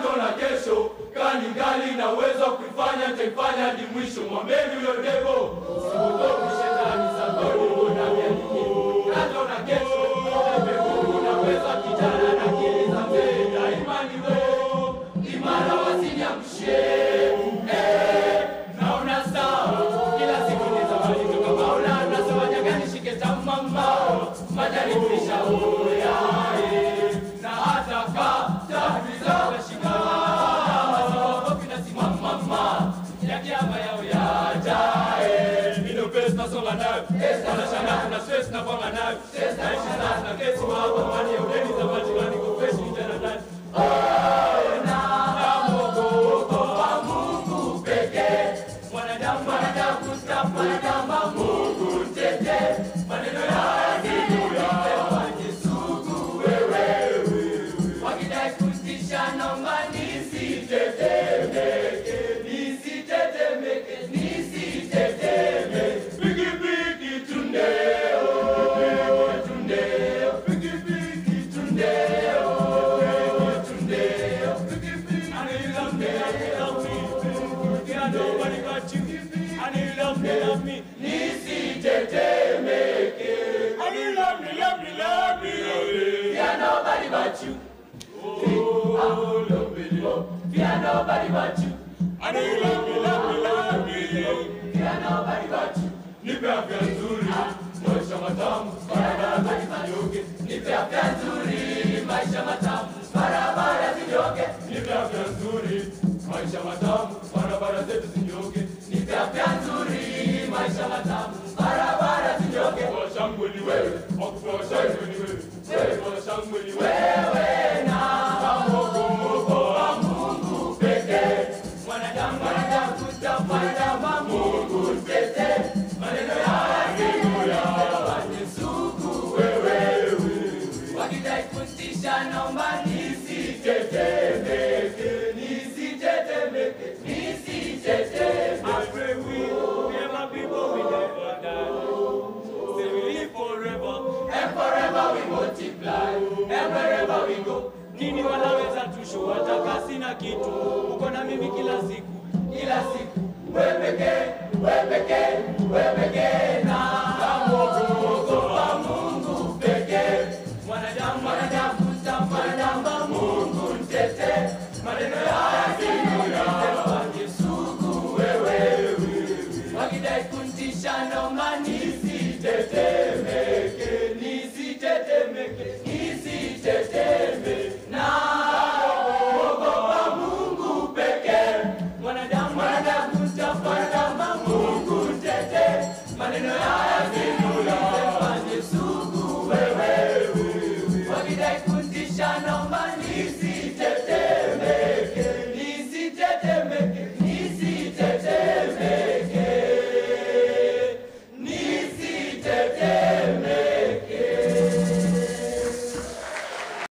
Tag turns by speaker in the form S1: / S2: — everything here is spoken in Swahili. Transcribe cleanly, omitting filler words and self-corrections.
S1: mwanzo na kesho, kani ngali na uwezo kuifanya, nitaifanya hadi mwisho. Mwambeni huyo devo, usiogope shetani, saboni mbona mianiki. Mwanzo na kesho, Mungu na uwezo kijana na akili za mbele, daima ni wewe, imara wasiniamshie. Naona sawa, kila siku ni zawadi toka Maula, na zawadi gani shike tamama, majani kisha uya. Na hata kata vizaba shika, masokofi na simama, ya kiama yao ya jae. Nino pesa na songa nayo, wana shanga na stress na panga nayo, naishi sasa na kesi wapa, mani ya udeni za majirani kufeshi jana ndani. Mungu tete, maneno ya Yesu wewe, wakidai kutisha naomba nisitetemeke, nisitetemeke, nisitetemeke. Pigi pigi tundeo, tundeo, pigi pigi tundeo, tundeo, pigi pigi. I love me, yeah, nobody got you. I love me. Nisitetemeke. I love me. Yeah, nobody but you. Oh, love me. Yeah, nobody but you. I love me. Yeah, nobody but you. Nipe afya nzuri, maisha matamu, barabara zinyoke. Nipe afya nzuri, maisha matamu, barabara zinyoke. Nipe afya nzuri, maisha matamu, barabara zetu zinyoke. Nipe afya nzuri, maisha matamu, barabara zinyoke. Kwa shangwe ni wewe, kwa shangwe ni wewe, kwa shangwe ni wewe na Mungu pekee. Mwanadamu kutafanya Mungu tete, maneno ya Yesu wewe, wakidai kutisha naomba nisitetemeke, nisitetemeke, nisitetemeke. I pray we never people we never die. Say we live forever, and forever we multiply, and wherever we go. Nini wanaweza tusho hata sina kitu, uko na mimi kila siku, wewe pekee na